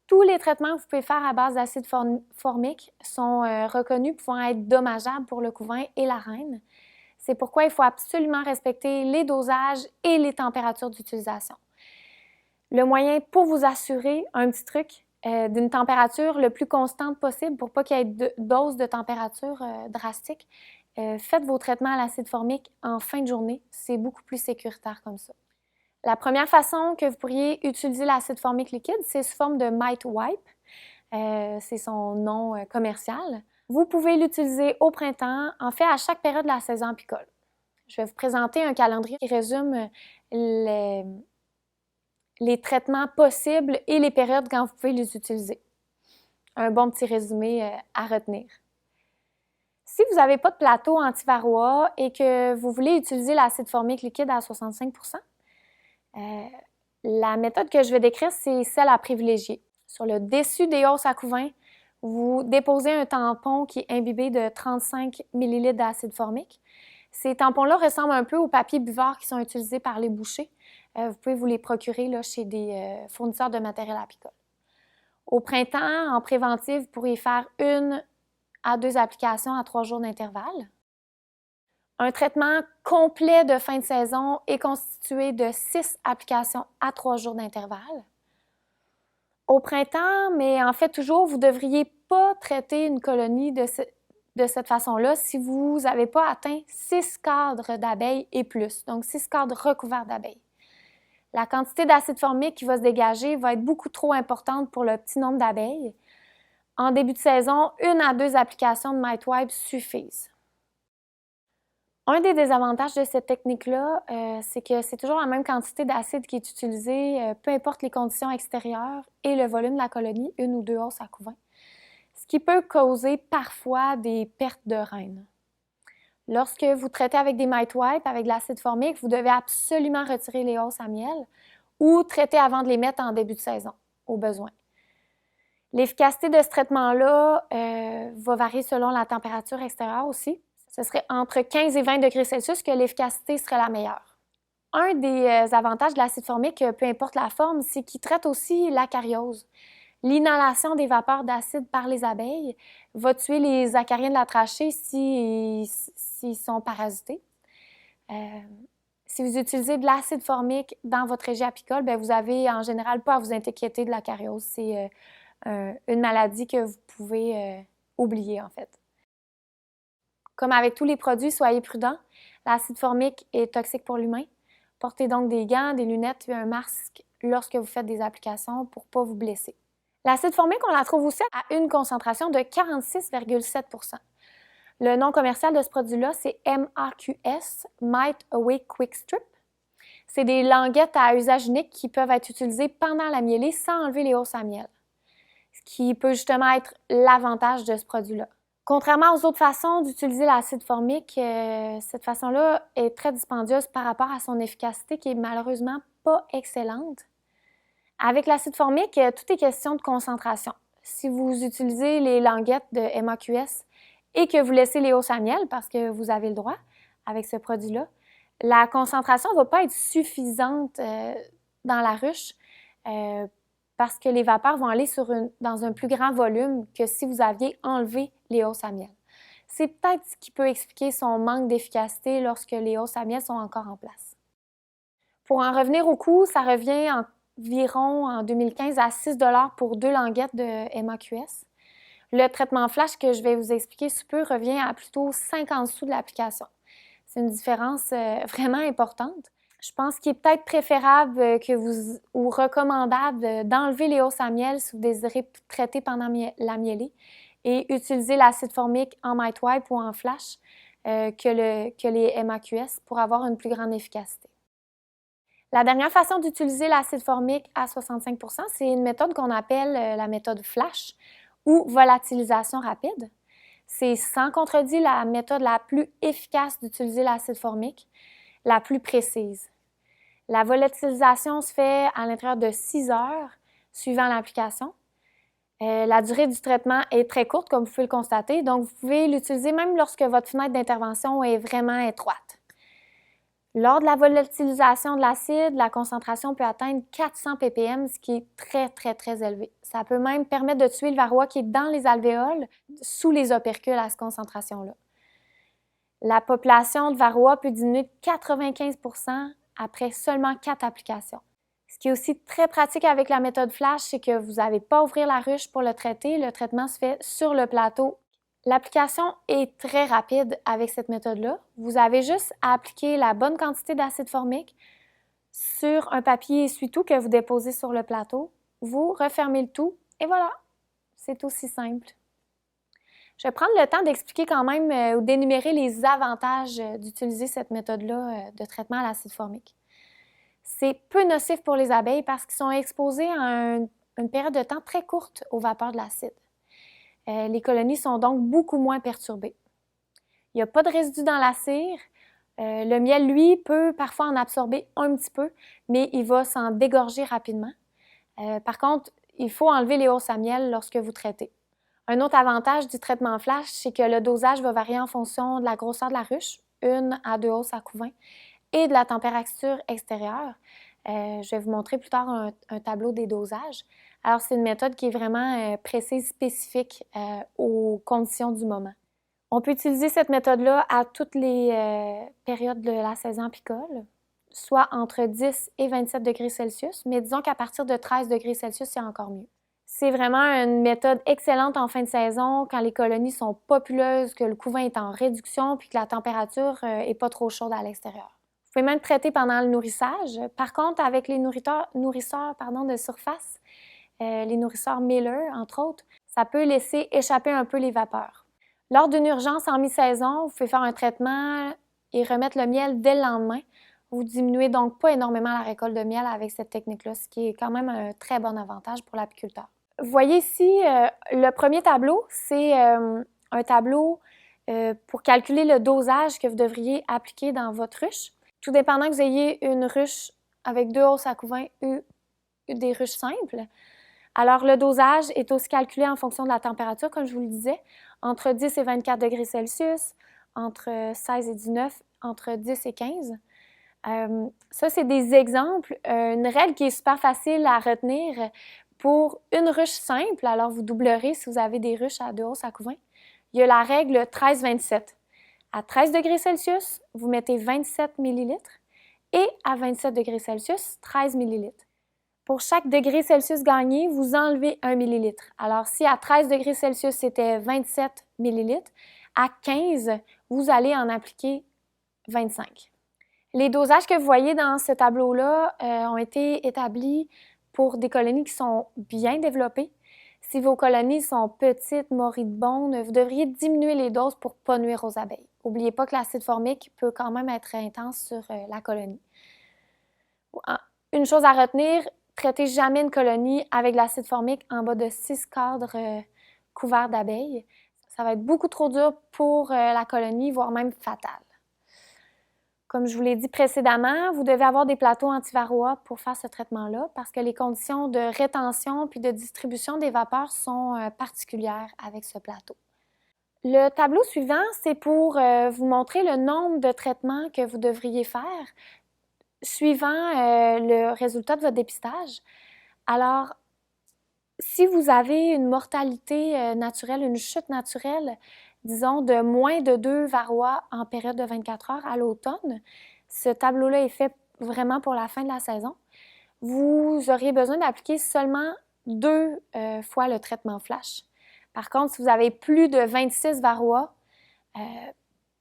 Tous les traitements que vous pouvez faire à base d'acide formique sont reconnus pouvant être dommageables pour le couvain et la reine. C'est pourquoi il faut absolument respecter les dosages et les températures d'utilisation. Le moyen pour vous assurer, un petit truc, d'une température le plus constante possible pour pas qu'il y ait de dose de température drastique, faites vos traitements à l'acide formique en fin de journée. C'est beaucoup plus sécuritaire comme ça. La première façon que vous pourriez utiliser l'acide formique liquide, c'est sous forme de Mite Wipe. C'est son nom commercial. Vous pouvez l'utiliser au printemps, en fait à chaque période de la saison apicole. Je vais vous présenter un calendrier qui résume les traitements possibles et les périodes quand vous pouvez les utiliser. Un bon petit résumé à retenir. Si vous n'avez pas de plateau anti-varroa et que vous voulez utiliser l'acide formique liquide à 65 la méthode que je vais décrire, c'est celle à privilégier. Sur le dessus des hausses à couvain, vous déposez un tampon qui est imbibé de 35 ml d'acide formique. Ces tampons-là ressemblent un peu aux papiers buveurs qui sont utilisés par les bouchers. Vous pouvez vous les procurer là, chez des fournisseurs de matériel apicole. Au printemps, en préventif, vous pourriez faire 1 à 2 applications à 3 jours d'intervalle. Un traitement complet de fin de saison est constitué de 6 applications à 3 jours d'intervalle. Au printemps, mais en fait toujours, vous ne devriez pas traiter une colonie de cette façon-là si vous n'avez pas atteint 6 cadres d'abeilles et plus, donc 6 cadres recouverts d'abeilles. La quantité d'acide formique qui va se dégager va être beaucoup trop importante pour le petit nombre d'abeilles. En début de saison, 1 à 2 applications de Mite Wipe suffisent. Un des désavantages de cette technique-là, c'est que c'est toujours la même quantité d'acide qui est utilisée, peu importe les conditions extérieures et le volume de la colonie, 1 ou 2 hausses à couvain, ce qui peut causer parfois des pertes de reines. Lorsque vous traitez avec des Mite Wipe, avec de l'acide formique, vous devez absolument retirer les hausses à miel ou traiter avant de les mettre en début de saison, au besoin. L'efficacité de ce traitement-là va varier selon la température extérieure aussi. Ce serait entre 15 et 20 degrés Celsius que l'efficacité serait la meilleure. Un des avantages de l'acide formique, peu importe la forme, c'est qu'il traite aussi l'acariose. L'inhalation des vapeurs d'acide par les abeilles va tuer les acariens de la trachée s'ils sont parasités. Si vous utilisez de l'acide formique dans votre régie apicole, bien, vous avez en général pas à vous inquiéter de l'acariose. C'est une maladie que vous pouvez oublier en fait. Comme avec tous les produits, soyez prudents. L'acide formique est toxique pour l'humain. Portez donc des gants, des lunettes et un masque lorsque vous faites des applications pour ne pas vous blesser. L'acide formique, on la trouve aussi à une concentration de 46,7 %. Le nom commercial de ce produit-là, c'est MAQS, Mite Away Quick Strip. C'est des languettes à usage unique qui peuvent être utilisées pendant la mielée sans enlever les hausses à miel, ce qui peut justement être l'avantage de ce produit-là. Contrairement aux autres façons d'utiliser l'acide formique, cette façon-là est très dispendieuse par rapport à son efficacité qui est malheureusement pas excellente. Avec l'acide formique, tout est question de concentration. Si vous utilisez les languettes de MAQS et que vous laissez les hausses à miel, parce que vous avez le droit avec ce produit-là, la concentration ne va pas être suffisante dans la ruche parce que les vapeurs vont aller dans un plus grand volume que si vous aviez enlevé les hausses à miel. C'est peut-être ce qui peut expliquer son manque d'efficacité lorsque les hausses à miel sont encore en place. Pour en revenir au coût, ça revient environ en 2015 à 6 $ pour 2 languettes de MAQS. Le traitement flash que je vais vous expliquer sous peu revient à plutôt 50 sous de l'application. C'est une différence vraiment importante. Je pense qu'il est peut-être préférable ou recommandable d'enlever les hausses à miel si vous désirez traiter pendant la mielée et utiliser l'acide formique en Mite Wipe ou en flash que les MAQS pour avoir une plus grande efficacité. La dernière façon d'utiliser l'acide formique à 65 %, c'est une méthode qu'on appelle la méthode flash ou volatilisation rapide. C'est sans contredit la méthode la plus efficace d'utiliser l'acide formique, la plus précise. La volatilisation se fait à l'intérieur de 6 heures suivant l'application. La durée du traitement est très courte, comme vous pouvez le constater, donc vous pouvez l'utiliser même lorsque votre fenêtre d'intervention est vraiment étroite. Lors de la volatilisation de l'acide, la concentration peut atteindre 400 ppm, ce qui est très, très, très élevé. Ça peut même permettre de tuer le varroa qui est dans les alvéoles, sous les opercules à cette concentration-là. La population de varroa peut diminuer de 95 % après seulement 4 applications, ce qui est aussi très pratique avec la méthode flash, c'est que vous n'avez pas à ouvrir la ruche pour le traiter. Le traitement se fait sur le plateau. L'application est très rapide avec cette méthode-là. Vous avez juste à appliquer la bonne quantité d'acide formique sur un papier essuie-tout que vous déposez sur le plateau. Vous refermez le tout et voilà, c'est aussi simple. Je vais prendre le temps d'expliquer quand même ou d'énumérer les avantages d'utiliser cette méthode-là de traitement à l'acide formique. C'est peu nocif pour les abeilles parce qu'ils sont exposés à une période de temps très courte aux vapeurs de l'acide. Les colonies sont donc beaucoup moins perturbées. Il n'y a pas de résidus dans la cire. Le miel, lui, peut parfois en absorber un petit peu, mais il va s'en dégorger rapidement. Par contre, il faut enlever les hausses à miel lorsque vous traitez. Un autre avantage du traitement flash, c'est que le dosage va varier en fonction de la grosseur de la ruche, 1 à 2 hausses à couvain, et de la température extérieure. Je vais vous montrer plus tard un tableau des dosages. Alors, c'est une méthode qui est vraiment précise, spécifique aux conditions du moment. On peut utiliser cette méthode-là à toutes les périodes de la saison apicole, soit entre 10 et 27 degrés Celsius, mais disons qu'à partir de 13 degrés Celsius, c'est encore mieux. C'est vraiment une méthode excellente en fin de saison, quand les colonies sont populeuses, que le couvain est en réduction, puis que la température n'est pas trop chaude à l'extérieur. Vous pouvez même traiter pendant le nourrissage. Par contre, avec les nourrisseurs de surface, les nourrisseurs Miller, entre autres, ça peut laisser échapper un peu les vapeurs. Lors d'une urgence en mi-saison, vous pouvez faire un traitement et remettre le miel dès le lendemain. Vous diminuez donc pas énormément la récolte de miel avec cette technique-là, ce qui est quand même un très bon avantage pour l'apiculteur. Vous voyez ici, le premier tableau, c'est un tableau pour calculer le dosage que vous devriez appliquer dans votre ruche. Tout dépendant que vous ayez une ruche avec 2 hausses à couvain ou des ruches simples. Alors, le dosage est aussi calculé en fonction de la température, comme je vous le disais, entre 10 et 24 degrés Celsius, entre 16 et 19, entre 10 et 15. Ça, c'est des exemples. Une règle qui est super facile à retenir pour une ruche simple, alors vous doublerez si vous avez des ruches à 2 hausses à couvain. Il y a la règle 13-27. À 13 degrés Celsius, vous mettez 27 ml et à 27 degrés Celsius, 13 ml. Pour chaque degré Celsius gagné, vous enlevez 1 ml. Alors, si à 13 degrés Celsius, c'était 27 ml, à 15, vous allez en appliquer 25. Les dosages que vous voyez dans ce tableau-là ont été établis pour des colonies qui sont bien développées. Si vos colonies sont petites, moribondes, vous devriez diminuer les doses pour ne pas nuire aux abeilles. N'oubliez pas que l'acide formique peut quand même être intense sur la colonie. Une chose à retenir, traitez jamais une colonie avec de l'acide formique en bas de 6 cadres couverts d'abeilles. Ça va être beaucoup trop dur pour la colonie, voire même fatal. Comme je vous l'ai dit précédemment, vous devez avoir des plateaux anti-varroa pour faire ce traitement-là parce que les conditions de rétention puis de distribution des vapeurs sont particulières avec ce plateau. Le tableau suivant, c'est pour vous montrer le nombre de traitements que vous devriez faire suivant le résultat de votre dépistage. Alors, si vous avez une mortalité naturelle, une chute naturelle, disons de moins de 2 varroas en période de 24 heures à l'automne, ce tableau-là est fait vraiment pour la fin de la saison, vous auriez besoin d'appliquer seulement 2 fois le traitement flash. Par contre, si vous avez plus de 26 varroas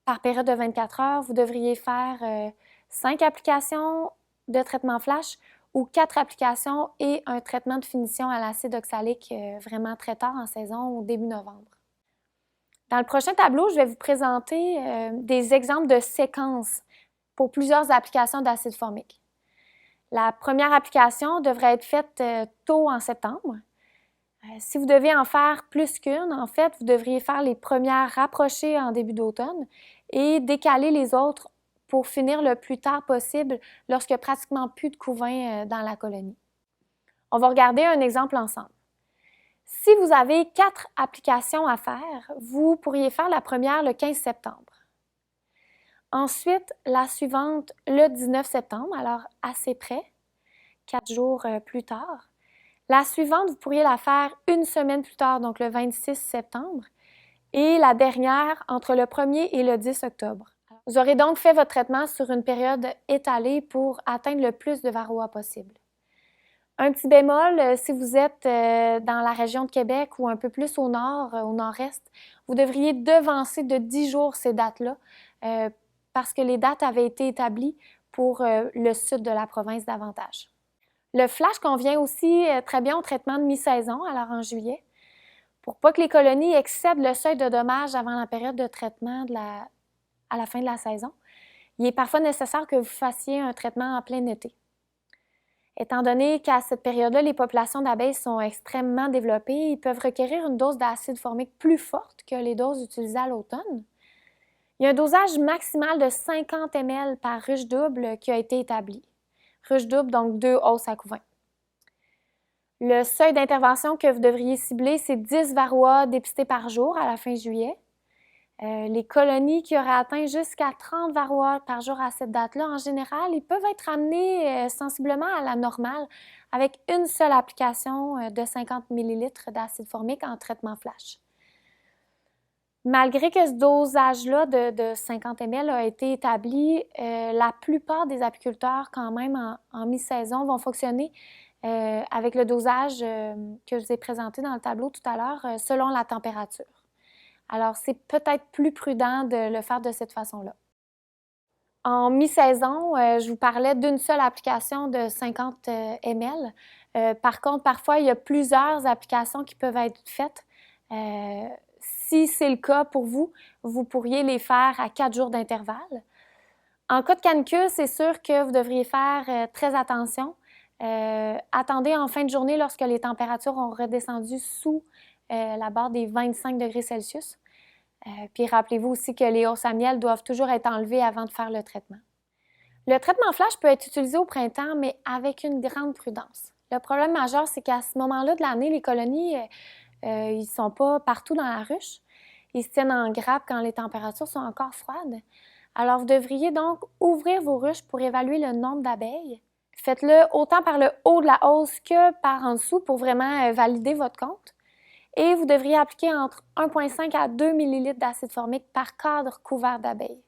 par période de 24 heures, vous devriez faire 5 applications de traitement flash ou 4 applications et un traitement de finition à l'acide oxalique vraiment très tard en saison, au début novembre. Dans le prochain tableau, je vais vous présenter des exemples de séquences pour plusieurs applications d'acide formique. La première application devrait être faite tôt en septembre. Si vous devez en faire plus qu'une, en fait, vous devriez faire les premières rapprochées en début d'automne et décaler les autres pour finir le plus tard possible lorsqu'il n'y a pratiquement plus de couvain dans la colonie. On va regarder un exemple ensemble. Si vous avez 4 applications à faire, vous pourriez faire la première le 15 septembre. Ensuite, la suivante le 19 septembre, alors assez près, 4 jours plus tard. La suivante, vous pourriez la faire une semaine plus tard, donc le 26 septembre. Et la dernière, entre le 1er et le 10 octobre. Vous aurez donc fait votre traitement sur une période étalée pour atteindre le plus de varroa possible. Un petit bémol, si vous êtes dans la région de Québec ou un peu plus au nord, au nord-est, vous devriez devancer de 10 jours ces dates-là parce que les dates avaient été établies pour le sud de la province davantage. Le flash convient aussi très bien au traitement de mi-saison, alors en juillet, pour pas que les colonies excèdent le seuil de dommages avant la période de traitement à la fin de la saison. Il est parfois nécessaire que vous fassiez un traitement en plein été. Étant donné qu'à cette période-là, les populations d'abeilles sont extrêmement développées, ils peuvent requérir une dose d'acide formique plus forte que les doses utilisées à l'automne. Il y a un dosage maximal de 50 ml par ruche double qui a été établi. Ruche double, donc 2 hausses à couvain. Le seuil d'intervention que vous devriez cibler, c'est 10 varroas dépistés par jour à la fin juillet. Les colonies qui auraient atteint jusqu'à 30 varroas par jour à cette date-là, en général, ils peuvent être amenés sensiblement à la normale avec une seule application de 50 ml d'acide formique en traitement flash. Malgré que ce dosage-là de 50 ml a été établi, la plupart des apiculteurs, quand même en mi-saison, vont fonctionner avec le dosage que je vous ai présenté dans le tableau tout à l'heure, selon la température. Alors, c'est peut-être plus prudent de le faire de cette façon-là. En mi-saison, je vous parlais d'une seule application de 50 ml. Par contre, parfois, il y a plusieurs applications qui peuvent être faites. Si c'est le cas pour vous, vous pourriez les faire à 4 jours d'intervalle. En cas de canicule, c'est sûr que vous devriez faire très attention. Attendez en fin de journée lorsque les températures ont redescendu sous la barre des 25 degrés Celsius. Puis rappelez-vous aussi que les hausses à miel doivent toujours être enlevées avant de faire le traitement. Le traitement flash peut être utilisé au printemps, mais avec une grande prudence. Le problème majeur, c'est qu'à ce moment-là de l'année, les colonies, ils ne sont pas partout dans la ruche. Ils se tiennent en grappe quand les températures sont encore froides. Alors, vous devriez donc ouvrir vos ruches pour évaluer le nombre d'abeilles. Faites-le autant par le haut de la hausse que par en dessous pour vraiment valider votre compte. Et vous devriez appliquer entre 1,5 à 2 ml d'acide formique par cadre couvert d'abeilles.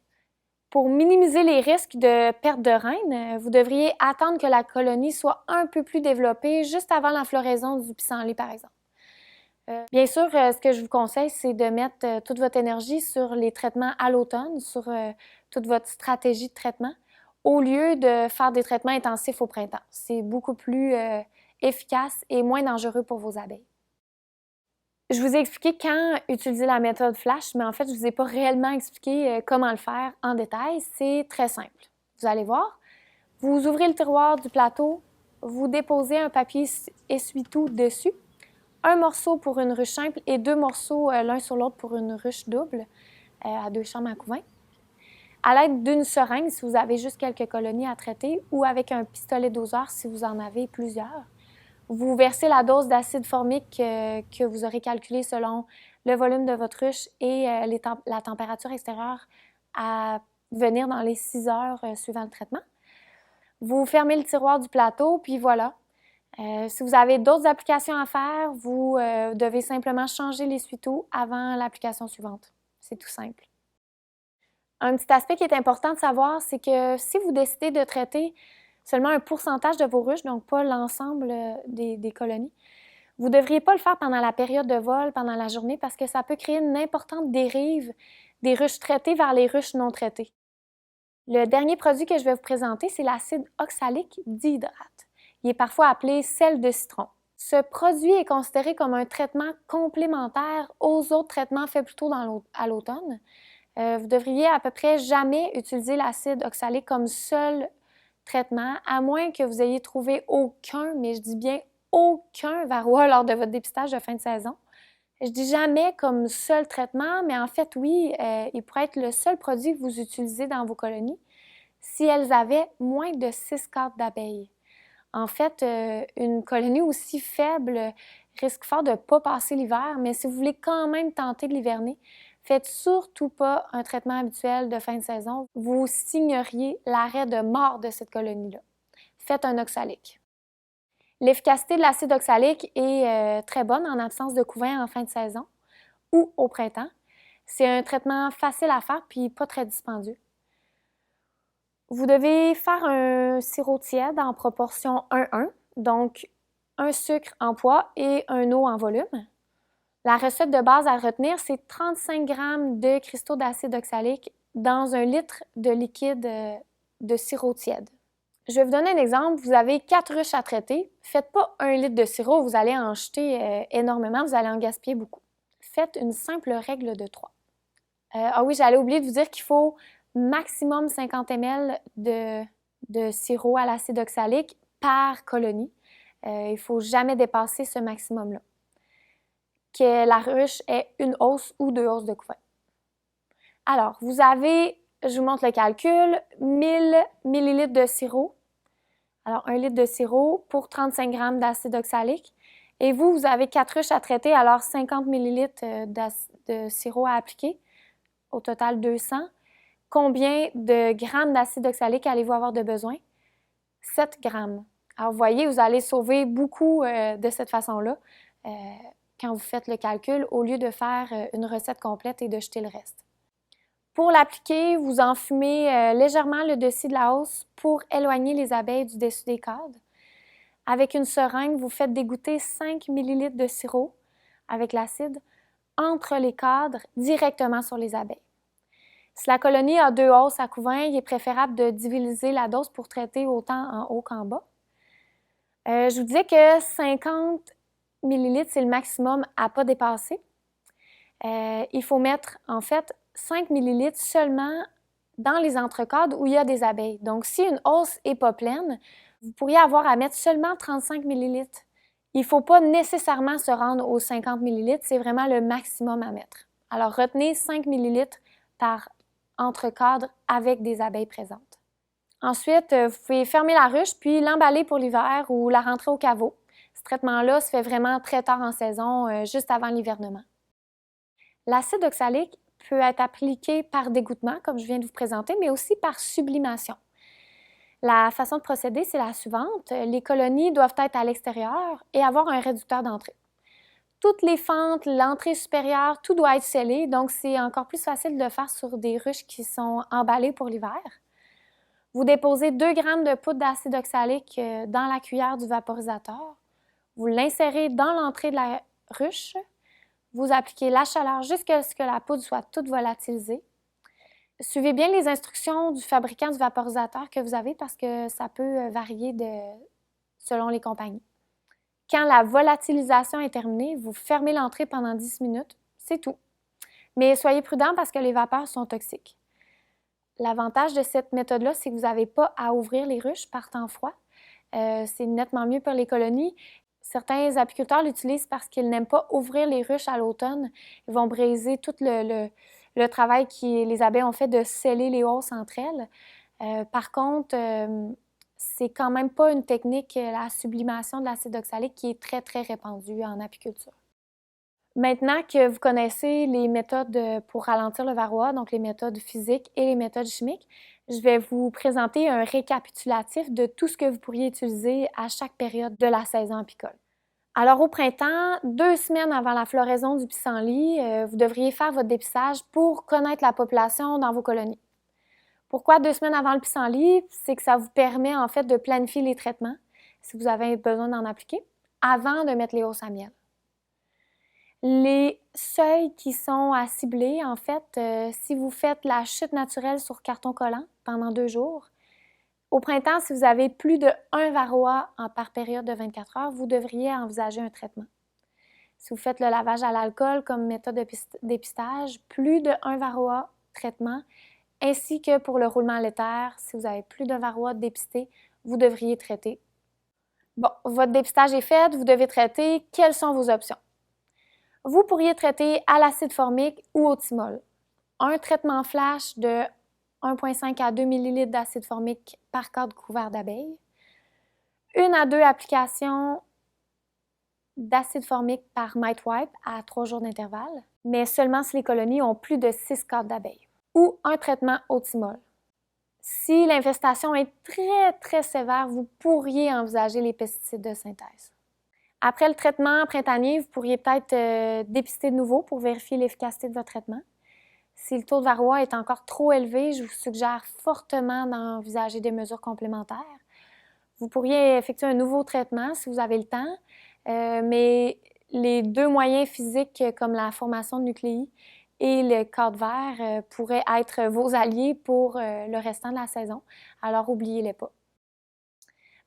Pour minimiser les risques de perte de reine, vous devriez attendre que la colonie soit un peu plus développée juste avant la floraison du pissenlit, par exemple. Bien sûr, ce que je vous conseille, c'est de mettre toute votre énergie sur les traitements à l'automne, sur toute votre stratégie de traitement, au lieu de faire des traitements intensifs au printemps. C'est beaucoup plus efficace et moins dangereux pour vos abeilles. Je vous ai expliqué quand utiliser la méthode flash, mais en fait, je ne vous ai pas réellement expliqué comment le faire en détail. C'est très simple. Vous allez voir, vous ouvrez le tiroir du plateau, vous déposez un papier essuie-tout dessus, un morceau pour une ruche simple et 2 morceaux l'un sur l'autre pour une ruche double à 2 chambres à couvain. À l'aide d'une seringue, si vous avez juste quelques colonies à traiter, ou avec un pistolet doseur si vous en avez plusieurs. Vous versez la dose d'acide formique que vous aurez calculée selon le volume de votre ruche et la température extérieure à venir dans les 6 heures suivant le traitement. Vous fermez le tiroir du plateau, puis voilà. Si vous avez d'autres applications à faire, vous devez simplement changer l'essuie-tout avant l'application suivante. C'est tout simple. Un petit aspect qui est important de savoir, c'est que si vous décidez de traiter seulement un pourcentage de vos ruches, donc pas l'ensemble des colonies, vous ne devriez pas le faire pendant la période de vol, pendant la journée, parce que ça peut créer une importante dérive des ruches traitées vers les ruches non traitées. Le dernier produit que je vais vous présenter, c'est l'acide oxalique dihydrate. Il est parfois appelé sel de citron. Ce produit est considéré comme un traitement complémentaire aux autres traitements faits plus tôt à l'automne. Vous devriez à peu près jamais utiliser l'acide oxalique comme seul traitement, à moins que vous ayez trouvé aucun, mais je dis bien aucun varroa lors de votre dépistage de fin de saison. Je dis jamais comme seul traitement, mais en fait, oui, il pourrait être le seul produit que vous utilisez dans vos colonies si elles avaient moins de 6 cadres d'abeilles. En fait, une colonie aussi faible risque fort de ne pas passer l'hiver, mais si vous voulez quand même tenter de l'hiverner, faites surtout pas un traitement habituel de fin de saison. Vous signeriez l'arrêt de mort de cette colonie-là. Faites un oxalique. L'efficacité de l'acide oxalique est très bonne en absence de couvain en fin de saison ou au printemps. C'est un traitement facile à faire puis pas très dispendieux. Vous devez faire un sirop tiède en proportion 1-1, donc un sucre en poids et un eau en volume. La recette de base à retenir, c'est 35 g de cristaux d'acide oxalique dans 1 litre de liquide de sirop tiède. Je vais vous donner un exemple. Vous avez 4 ruches à traiter. Faites pas 1 litre de sirop, vous allez en jeter énormément, vous allez en gaspiller beaucoup. Faites une simple règle de 3. Ah oui, j'allais oublier de vous dire qu'il faut maximum 50 ml de sirop à l'acide oxalique par colonie. Il ne faut jamais dépasser ce maximum-là. Que la ruche ait 1 hausse ou 2 hausses de couvercle. Alors, vous avez, je vous montre le calcul, 1000 ml de sirop. Alors, 1 litre de sirop pour 35 g d'acide oxalique. Et vous avez 4 ruches à traiter, alors 50 ml de sirop à appliquer. Au total, 200. Combien de grammes d'acide oxalique allez-vous avoir de besoin? 7 grammes. Alors, vous voyez, vous allez sauver beaucoup de cette façon-là quand vous faites le calcul, au lieu de faire une recette complète et de jeter le reste. Pour l'appliquer, vous enfumez légèrement le dessus de la hausse pour éloigner les abeilles du dessus des cadres. Avec une seringue, vous faites dégoûter 5 ml de sirop avec l'acide entre les cadres directement sur les abeilles. Si la colonie a 2 hausses à couvain, il est préférable de diviser la dose pour traiter autant en haut qu'en bas. Je vous disais que 50 ml, c'est le maximum à ne pas dépasser. Il faut mettre, en fait, 5 ml seulement dans les entrecadres où il y a des abeilles. Donc, si une hausse n'est pas pleine, vous pourriez avoir à mettre seulement 35 ml. Il ne faut pas nécessairement se rendre aux 50 ml, c'est vraiment le maximum à mettre. Alors, retenez 5 ml par entrecadre avec des abeilles présentes. Ensuite, vous pouvez fermer la ruche puis l'emballer pour l'hiver ou la rentrer au caveau. Ce traitement-là se fait vraiment très tard en saison, juste avant l'hivernement. L'acide oxalique peut être appliqué par dégouttement, comme je viens de vous présenter, mais aussi par sublimation. La façon de procéder, c'est la suivante. Les colonies doivent être à l'extérieur et avoir un réducteur d'entrée. Toutes les fentes, l'entrée supérieure, tout doit être scellé, donc c'est encore plus facile de le faire sur des ruches qui sont emballées pour l'hiver. Vous déposez 2 g de poudre d'acide oxalique dans la cuillère du vaporisateur. Vous l'insérez dans l'entrée de la ruche. Vous appliquez la chaleur jusqu'à ce que la poudre soit toute volatilisée. Suivez bien les instructions du fabricant du vaporisateur que vous avez parce que ça peut varier selon les compagnies. Quand la volatilisation est terminée, vous fermez l'entrée pendant 10 minutes. C'est tout. Mais soyez prudent parce que les vapeurs sont toxiques. L'avantage de cette méthode-là, c'est que vous n'avez pas à ouvrir les ruches par temps froid. C'est nettement mieux pour les colonies. Certains apiculteurs l'utilisent parce qu'ils n'aiment pas ouvrir les ruches à l'automne. Ils vont briser tout le travail que les abeilles ont fait de sceller les hausses entre elles. Par contre, c'est quand même pas une technique, la sublimation de l'acide oxalique, qui est très, très répandue en apiculture. Maintenant que vous connaissez les méthodes pour ralentir le varroa, donc les méthodes physiques et les méthodes chimiques, je vais vous présenter un récapitulatif de tout ce que vous pourriez utiliser à chaque période de la saison apicole. Alors au printemps, 2 semaines avant la floraison du pissenlit, vous devriez faire votre dépistage pour connaître la population dans vos colonies. Pourquoi 2 semaines avant le pissenlit? C'est que ça vous permet en fait de planifier les traitements, si vous avez besoin d'en appliquer, avant de mettre les hausses à miel. Les seuils qui sont à cibler, en fait, si vous faites la chute naturelle sur carton collant pendant 2 jours, au printemps, si vous avez plus de 1 varroa par période de 24 heures, vous devriez envisager un traitement. Si vous faites le lavage à l'alcool comme méthode de dépistage, plus de 1 varroa, traitement, ainsi que pour le roulement laitaire, si vous avez plus de varroa dépisté, vous devriez traiter. Bon, votre dépistage est fait, vous devez traiter. Quelles sont vos options? Vous pourriez traiter à l'acide formique ou au thymol. Un traitement flash de 1,5 à 2 ml d'acide formique par cadre couvert d'abeilles. 1 à 2 applications d'acide formique par mite wipe à 3 jours d'intervalle, mais seulement si les colonies ont plus de 6 cadres d'abeilles. Ou un traitement au thymol. Si l'infestation est très, très sévère, vous pourriez envisager les pesticides de synthèse. Après le traitement printanier, vous pourriez peut-être dépister de nouveau pour vérifier l'efficacité de votre traitement. Si le taux de varroa est encore trop élevé, je vous suggère fortement d'envisager des mesures complémentaires. Vous pourriez effectuer un nouveau traitement si vous avez le temps, mais les 2 moyens physiques comme la formation de nucléi et le cadre vert pourraient être vos alliés pour le restant de la saison. Alors, n'oubliez-les pas.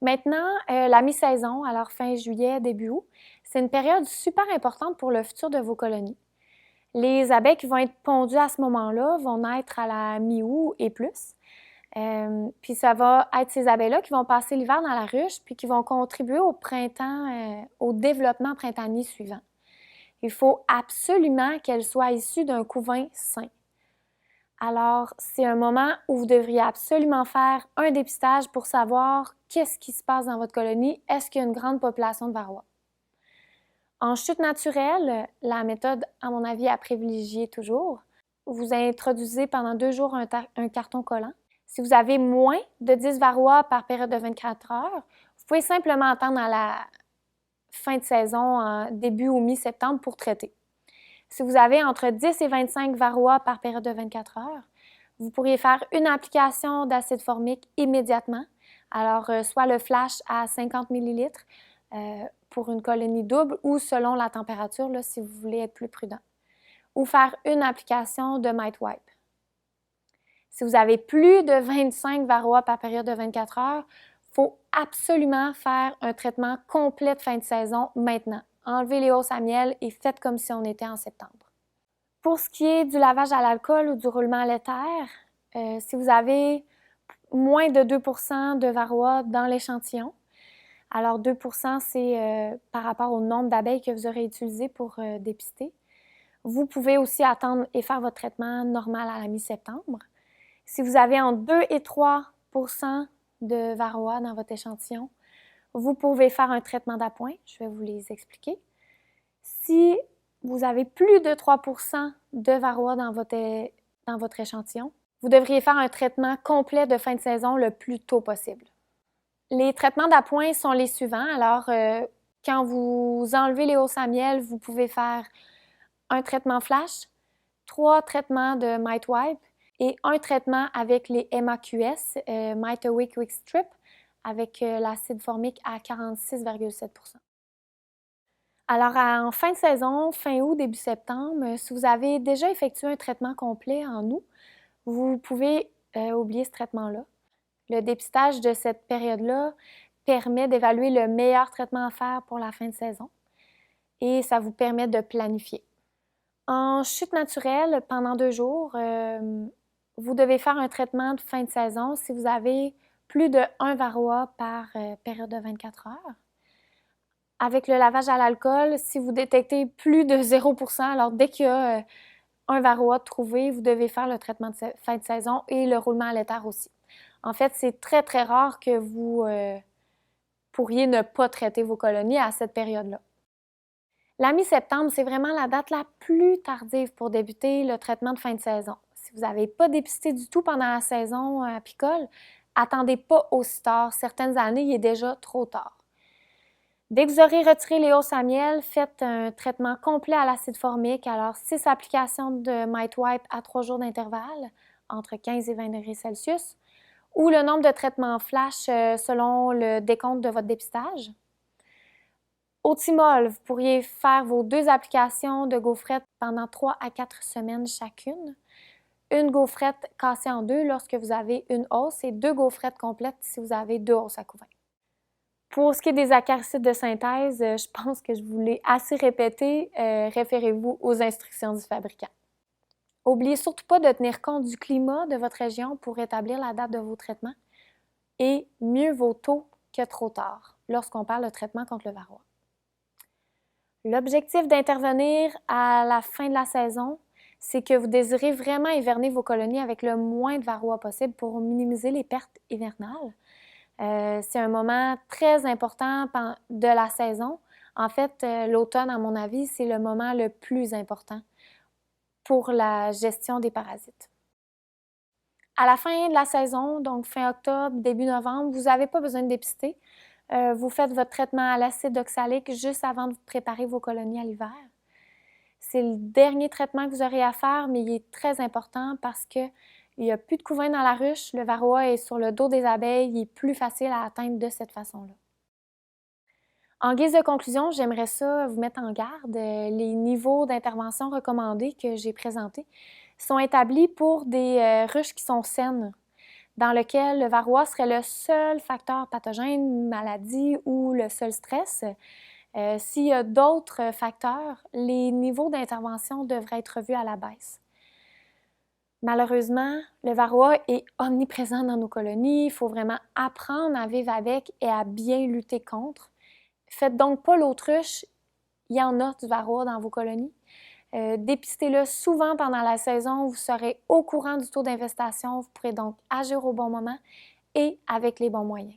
Maintenant, la mi-saison, alors fin juillet, début août, c'est une période super importante pour le futur de vos colonies. Les abeilles qui vont être pondues à ce moment-là vont naître à la mi-août et plus. Puis ça va être ces abeilles-là qui vont passer l'hiver dans la ruche puis qui vont contribuer au printemps, au développement printanier suivant. Il faut absolument qu'elles soient issues d'un couvain sain. Alors, c'est un moment où vous devriez absolument faire un dépistage pour savoir qu'est-ce qui se passe dans votre colonie. Est-ce qu'il y a une grande population de varroa? En chute naturelle, la méthode, à mon avis, à privilégier toujours, vous introduisez pendant 2 jours un carton collant. Si vous avez moins de 10 varroas par période de 24 heures, vous pouvez simplement attendre à la fin de saison, en début ou mi-septembre pour traiter. Si vous avez entre 10 et 25 varroas par période de 24 heures, vous pourriez faire une application d'acide formique immédiatement. Alors, soit le flash à 50 ml pour une colonie double ou selon la température, là, si vous voulez être plus prudent. Ou faire une application de Mite Wipe. Si vous avez plus de 25 varroas par période de 24 heures, il faut absolument faire un traitement complet de fin de saison maintenant. Enlevez les hausses à miel et faites comme si on était en septembre. Pour ce qui est du lavage à l'alcool ou du roulement à l'éther, si vous avez moins de 2 de varroa dans l'échantillon, alors 2 c'est par rapport au nombre d'abeilles que vous aurez utilisé pour dépister. Vous pouvez aussi attendre et faire votre traitement normal à la mi-septembre. Si vous avez entre 2 et 3 de varroa dans votre échantillon, vous pouvez faire un traitement d'appoint. Je vais vous les expliquer. Si vous avez plus de 3 de varroa dans votre échantillon, vous devriez faire un traitement complet de fin de saison le plus tôt possible. Les traitements d'appoint sont les suivants. Alors, quand vous enlevez les hausses à miel, vous pouvez faire un traitement flash, 3 traitements de Mite Wipe et un traitement avec les MAQS, Mite Away Quick Strip, avec l'acide formique à 46,7 %. Alors, en fin de saison, fin août, début septembre, si vous avez déjà effectué un traitement complet en août, vous pouvez oublier ce traitement-là. Le dépistage de cette période-là permet d'évaluer le meilleur traitement à faire pour la fin de saison et ça vous permet de planifier. En chute naturelle, pendant 2 jours, vous devez faire un traitement de fin de saison si vous avez plus de 1 varroa par période de 24 heures. Avec le lavage à l'alcool, si vous détectez plus de 0 alors dès qu'il y a un varroa trouvé, vous devez faire le traitement de fin de saison et le roulement à l'éther aussi. En fait, c'est très, très rare que vous pourriez ne pas traiter vos colonies à cette période-là. La mi-septembre, c'est vraiment la date la plus tardive pour débuter le traitement de fin de saison. Si vous n'avez pas dépisté du tout pendant la saison apicole, attendez pas aussi tard. Certaines années, il est déjà trop tard. Dès que vous aurez retiré les hausses à miel, faites un traitement complet à l'acide formique. Alors, 6 applications de Mite Wipe à 3 jours d'intervalle, entre 15 et 20 degrés Celsius, ou le nombre de traitements flash selon le décompte de votre dépistage. Au thymol, vous pourriez faire vos 2 applications de gaufrettes pendant 3 à 4 semaines chacune. Une gaufrette cassée en 2 lorsque vous avez une hausse et 2 gaufrettes complètes si vous avez 2 hausses à couvain. Pour ce qui est des acaricides de synthèse, je pense que je vous l'ai assez répété. Référez-vous aux instructions du fabricant. N'oubliez surtout pas de tenir compte du climat de votre région pour établir la date de vos traitements. Et mieux vaut tôt que trop tard lorsqu'on parle de traitement contre le varroa. L'objectif d'intervenir à la fin de la saison, c'est que vous désirez vraiment hiverner vos colonies avec le moins de varroa possible pour minimiser les pertes hivernales. C'est un moment très important de la saison. En fait, l'automne, à mon avis, c'est le moment le plus important pour la gestion des parasites. À la fin de la saison, donc fin octobre, début novembre, vous n'avez pas besoin de dépister. Vous faites votre traitement à l'acide oxalique juste avant de préparer vos colonies à l'hiver. C'est le dernier traitement que vous aurez à faire, mais il est très important parce que Il n'y a plus de couvain dans la ruche, le varroa est sur le dos des abeilles, il est plus facile à atteindre de cette façon-là. En guise de conclusion, j'aimerais ça vous mettre en garde. Les niveaux d'intervention recommandés que j'ai présentés sont établis pour des ruches qui sont saines, dans lesquelles le varroa serait le seul facteur pathogène, maladie ou le seul stress. S'il y a d'autres facteurs, les niveaux d'intervention devraient être revus à la baisse. Malheureusement, le varroa est omniprésent dans nos colonies. Il faut vraiment apprendre à vivre avec et à bien lutter contre. Faites donc pas l'autruche, il y en a du varroa dans vos colonies. Dépistez-le souvent pendant la saison, vous serez au courant du taux d'infestation, vous pourrez donc agir au bon moment et avec les bons moyens.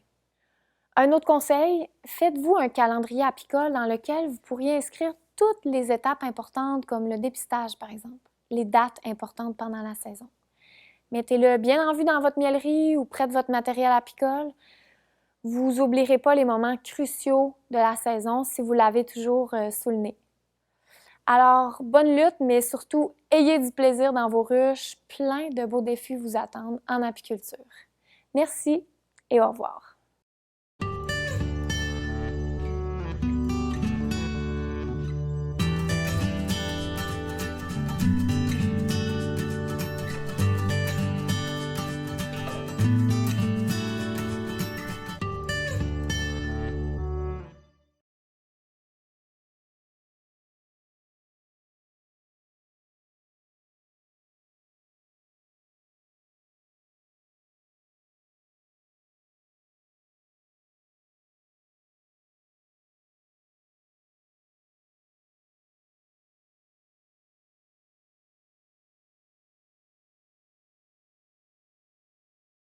Un autre conseil, faites-vous un calendrier apicole dans lequel vous pourriez inscrire toutes les étapes importantes comme le dépistage par exemple, les dates importantes pendant la saison. Mettez-le bien en vue dans votre miellerie ou près de votre matériel apicole. Vous n'oublierez pas les moments cruciaux de la saison si vous l'avez toujours sous le nez. Alors, bonne lutte, mais surtout, ayez du plaisir dans vos ruches. Plein de beaux défis vous attendent en apiculture. Merci et au revoir.